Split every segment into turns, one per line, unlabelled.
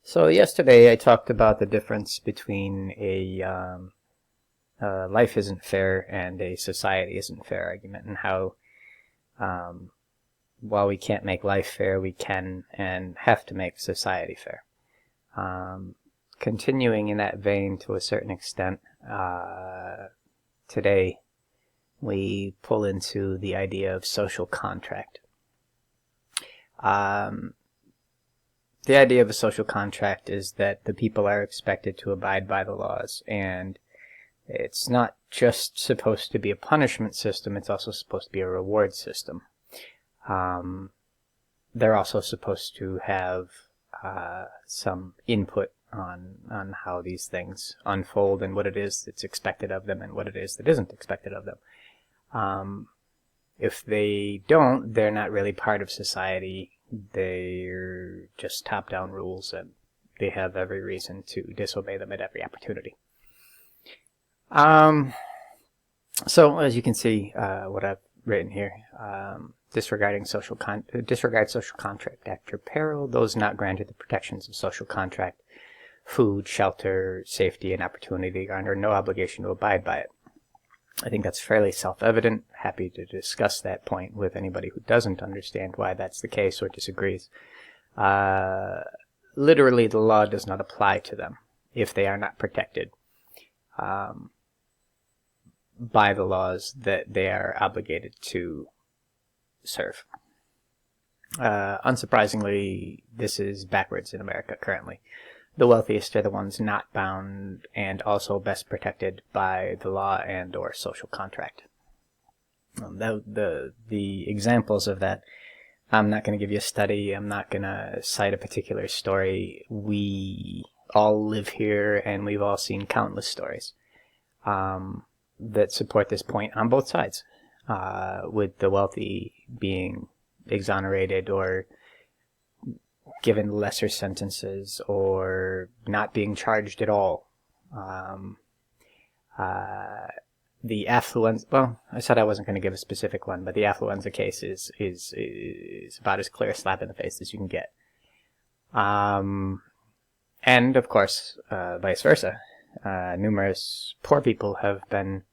So yesterday I talked about the difference between life isn't fair and a society isn't fair argument, and how um, while we can't make life fair, we can and have to make society fair. Um, Continuing in that vein to a certain extent, today we pull into the idea of social contract. Um, the idea of a social contract is that the people are expected to abide by the laws, and it's not just supposed to be a punishment system, it's also supposed to be a reward system. Um, they're also supposed to have some input on how these things unfold and what it is that's expected of them and what it is that isn't expected of them. If they don't, they're not really part of society. They're just top-down rules, and they have every reason to disobey them at every opportunity. So as you can see, what I've written here, disregard social contract at your peril. Those not granted the protections of social contract, food, shelter, safety, and opportunity are under no obligation to abide by it. I think that's fairly self-evident. Happy to discuss that point with anybody who doesn't understand why that's the case or disagrees. Literally, the law does not apply to them if they are not protected by the laws that they are obligated to serve. Unsurprisingly, this is backwards in America currently. The wealthiest are the ones not bound and also best protected by the law and or social contract. The examples of that, I'm not going to give you a study, I'm not going to cite a particular story. We all live here and we've all seen countless stories that support this point on both sides, with the wealthy being exonerated or given lesser sentences or not being charged at all. The affluenza, well, I said I wasn't going to give a specific one, but the affluenza case is about as clear a slap in the face as you can get. And of course, vice versa. Numerous poor people have been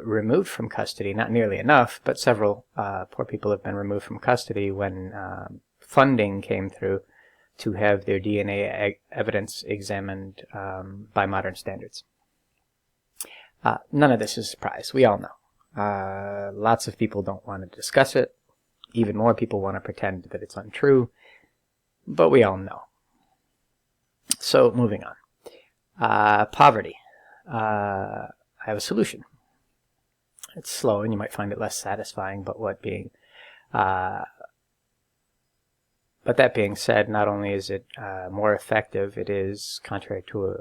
removed from custody, not nearly enough, but several poor people have been removed from custody when funding came through to have their DNA evidence examined by modern standards. None of this is a surprise. We all know. Lots of people don't want to discuss it. Even more people want to pretend that it's untrue. But we all know. So, moving on. Poverty. I have a solution. It's slow and you might find it less satisfying, but that being said, not only is it more effective, it is, contrary to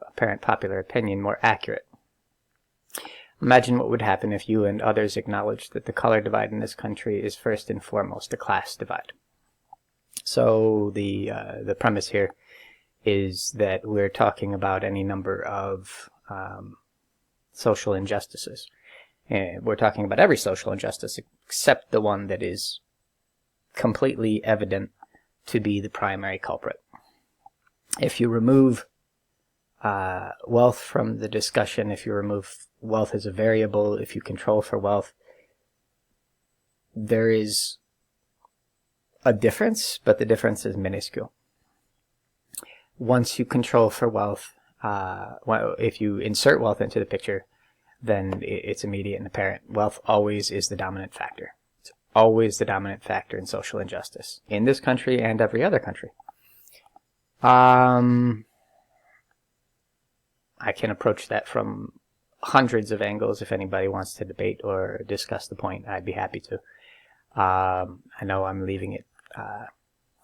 apparent popular opinion, more accurate. Imagine what would happen if you and others acknowledged that the color divide in this country is first and foremost a class divide. So the premise here is that we're talking about any number of social injustices. And we're talking about every social injustice except the one that is completely evident to be the primary culprit. If you remove wealth from the discussion, if you remove wealth as a variable, if you control for wealth, there is a difference, but the difference is minuscule. Once you control for wealth, if you insert wealth into the picture, then it's immediate and apparent. Wealth always is the dominant factor. It's always the dominant factor in social injustice, in this country and every other country. I can approach that from hundreds of angles. If anybody wants to debate or discuss the point, I'd be happy to. I know I'm leaving it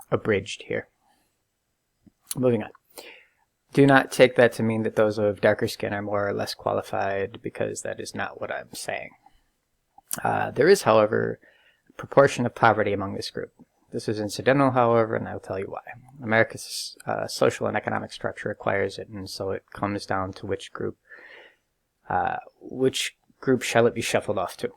abridged here. Moving on. Do not take that to mean that those of darker skin are more or less qualified, because that is not what I'm saying. There is, however, a proportion of poverty among this group. This is incidental, however, and I'll tell you why. America's social and economic structure requires it, and so it comes down to which group shall it be shuffled off to.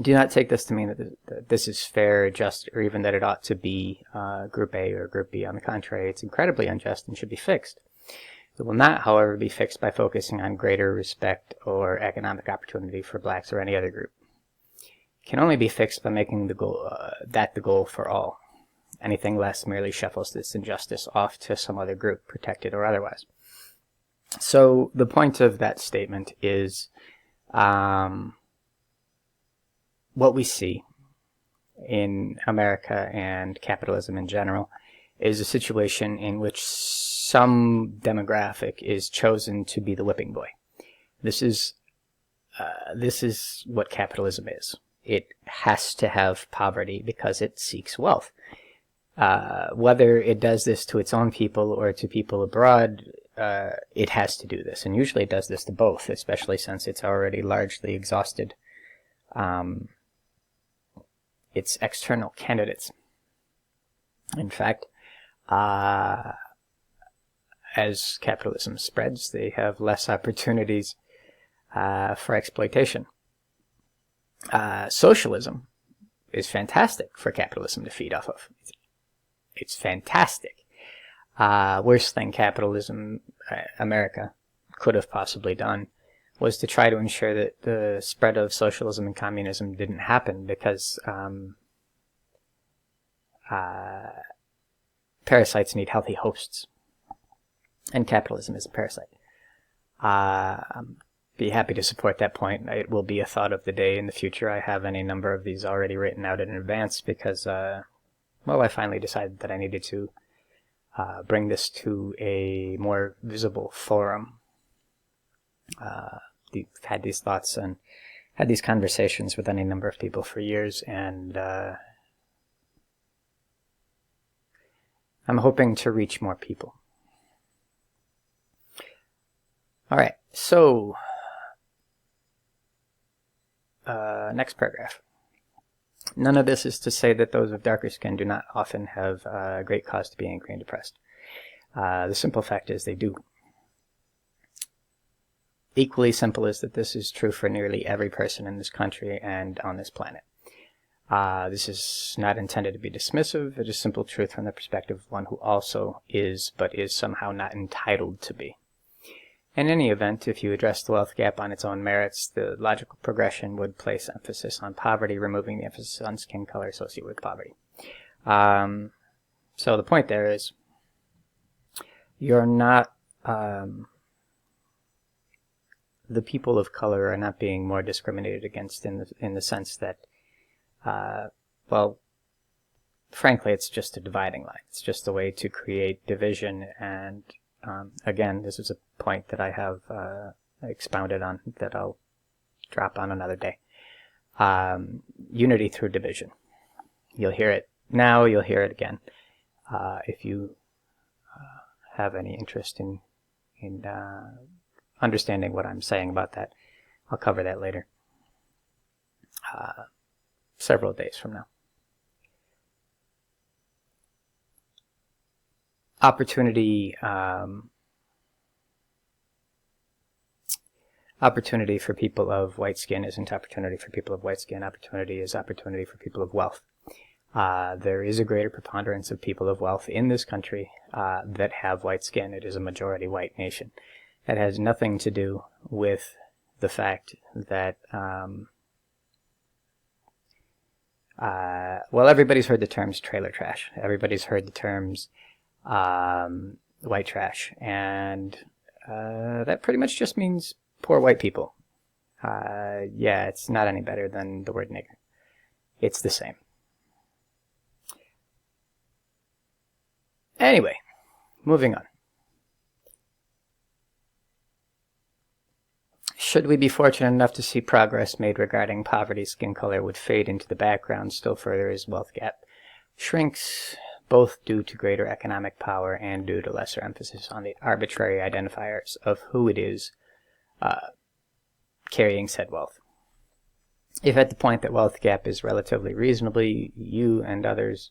Do not take this to mean that this is fair, just, or even that it ought to be Group A or Group B. On the contrary, it's incredibly unjust and should be fixed. It will not, however, be fixed by focusing on greater respect or economic opportunity for blacks or any other group. It can only be fixed by making the goal the goal for all. Anything less merely shuffles this injustice off to some other group, protected or otherwise. So the point of that statement is what we see in America and capitalism in general is a situation in which some demographic is chosen to be the whipping boy. This is what capitalism is. It has to have poverty because it seeks wealth. Whether it does this to its own people or to people abroad, it has to do this. And usually it does this to both, especially since it's already largely exhausted its external candidates. In fact, as capitalism spreads, they have less opportunities for exploitation. Socialism is fantastic for capitalism to feed off of. It's fantastic. Worse than capitalism, America could have possibly done was to try to ensure that the spread of socialism and communism didn't happen, because parasites need healthy hosts, and capitalism is a parasite. Be happy to support that point. It will be a thought of the day in the future. I have any number of these already written out in advance because, well, I finally decided that I needed to bring this to a more visible forum. Had these thoughts and had these conversations with any number of people for years, and I'm hoping to reach more people. All right, so next paragraph. None of this is to say that those of darker skin do not often have great cause to be angry and depressed. The simple fact is they do. Equally simple is that this is true for nearly every person in this country and on this planet. This is not intended to be dismissive. It is simple truth from the perspective of one who also is, but is somehow not entitled to be. In any event, if you address the wealth gap on its own merits, the logical progression would place emphasis on poverty, removing the emphasis on skin color associated with poverty. So the point there is, you're not, the people of color are not being more discriminated against in the sense that, well, frankly, it's just a dividing line. It's just a way to create division, and again, this is a point that I have expounded on that I'll drop on another day. Unity through division. You'll hear it now, you'll hear it again. If you have any interest in understanding what I'm saying about that, I'll cover that later. Several days from now. Opportunity for people of white skin isn't opportunity for people of white skin. Opportunity is opportunity for people of wealth. There is a greater preponderance of people of wealth in this country that have white skin. It is a majority white nation. That has nothing to do with the fact that, well, everybody's heard the terms trailer trash. Everybody's heard the terms white trash, and that pretty much just means poor white people. Yeah, it's not any better than the word nigger. It's the same. Anyway, moving on. Should we be fortunate enough to see progress made regarding poverty, skin color would fade into the background still further as wealth gap shrinks, both due to greater economic power and due to lesser emphasis on the arbitrary identifiers of who it is carrying said wealth. If at the point that wealth gap is relatively reasonably, you and others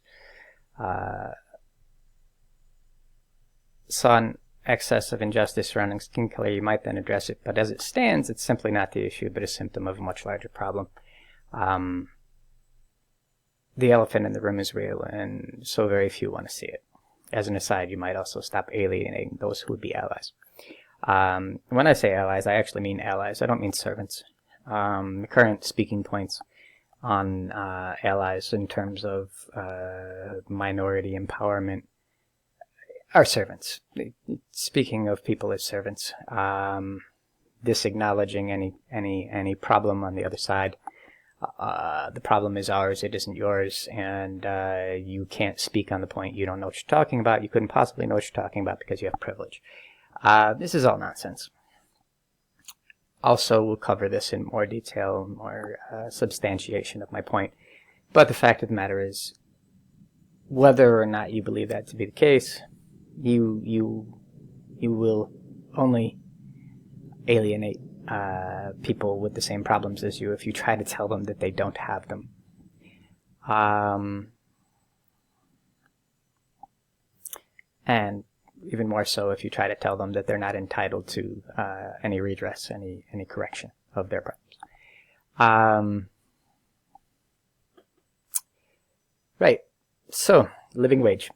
saw an excess of injustice surrounding skin color, you might then address it, but as it stands, it's simply not the issue, but a symptom of a much larger problem. The elephant in the room is real, and so very few want to see it. As an aside, you might also stop alienating those who would be allies. When I say allies, I actually mean allies. I don't mean servants. The current speaking points on allies in terms of minority empowerment are servants. Speaking of people as servants, disacknowledging any problem on the other side. The problem is ours, it isn't yours, and you can't speak on the point. You don't know what you're talking about. You couldn't possibly know what you're talking about because you have privilege. This is all nonsense. Also, we'll cover this in more detail, more substantiation of my point. But the fact of the matter is, whether or not you believe that to be the case, you will only alienate people with the same problems as you if you try to tell them that they don't have them. And even more so if you try to tell them that they're not entitled to any redress, any correction of their problems. Right. So, living wage.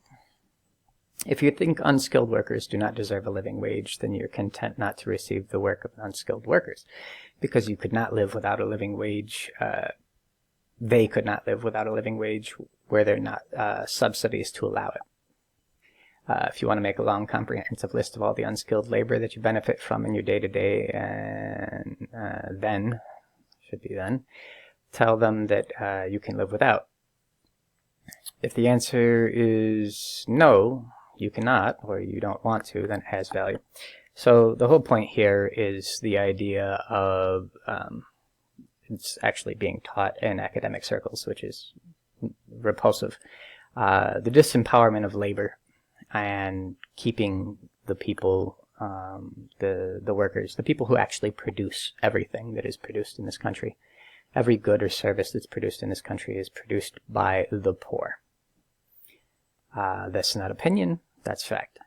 If you think unskilled workers do not deserve a living wage, then you're content not to receive the work of unskilled workers, because you could not live without a living wage. They could not live without a living wage were there not subsidies to allow it. If you want to make a long, comprehensive list of all the unskilled labor that you benefit from in your day-to-day, and then tell them that you can live without. If the answer is no, you cannot, or you don't want to, then it has value. So the whole point here is the idea of, it's actually being taught in academic circles, which is repulsive, the disempowerment of labor and keeping the people, the workers, the people who actually produce everything that is produced in this country. Every good or service that's produced in this country is produced by the poor. That's not opinion, that's fact.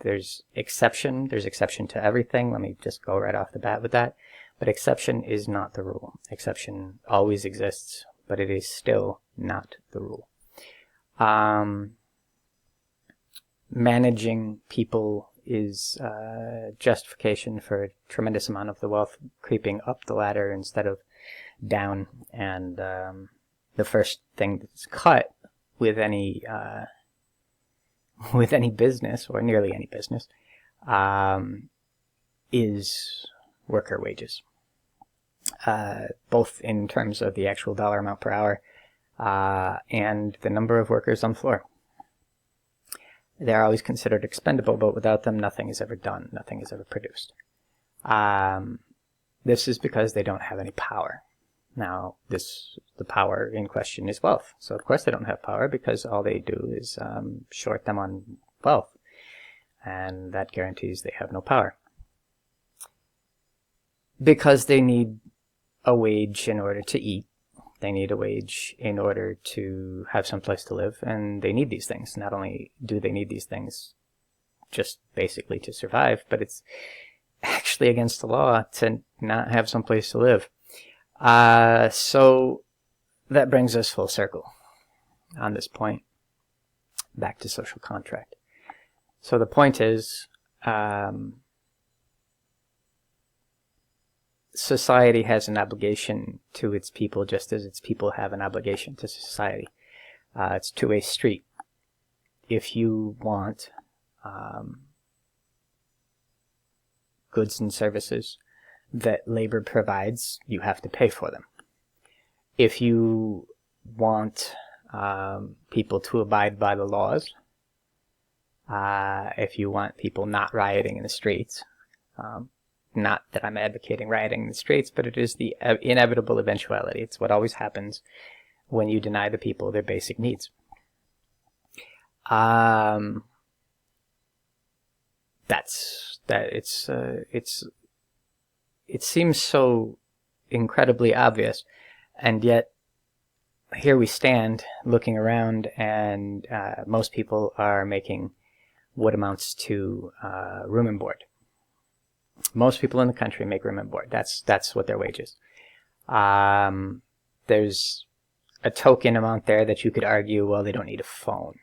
There's exception to everything. Let me just go right off the bat with that. But exception is not the rule. Exception always exists, but it is still not the rule. Managing people is justification for a tremendous amount of the wealth creeping up the ladder instead of down. And the first thing that's cut with any business, or nearly any business, is worker wages, both in terms of the actual dollar amount per hour and the number of workers on the floor. They're always considered expendable, but without them, nothing is ever done, nothing is ever produced. This is because they don't have any power. Now, the power in question is wealth. So, of course, they don't have power because all they do is short them on wealth. And that guarantees they have no power. Because they need a wage in order to eat. They need a wage in order to have some place to live. And they need these things. Not only do they need these things just basically to survive, but it's actually against the law to not have some place to live. So that brings us full circle on this point, back to social contract. So the point is, society has an obligation to its people just as its people have an obligation to society. It's a two-way street. If you want goods and services that labor provides, you have to pay for them. If you want people to abide by the laws, if you want people not rioting in the streets, not that I'm advocating rioting in the streets, but it is the inevitable eventuality. It's what always happens when you deny the people their basic needs. It seems so incredibly obvious, and yet here we stand looking around, and most people are making what amounts to room and board. Most people in the country make room and board. That's what their wage is. There's a token amount there that you could argue, well, they don't need a phone.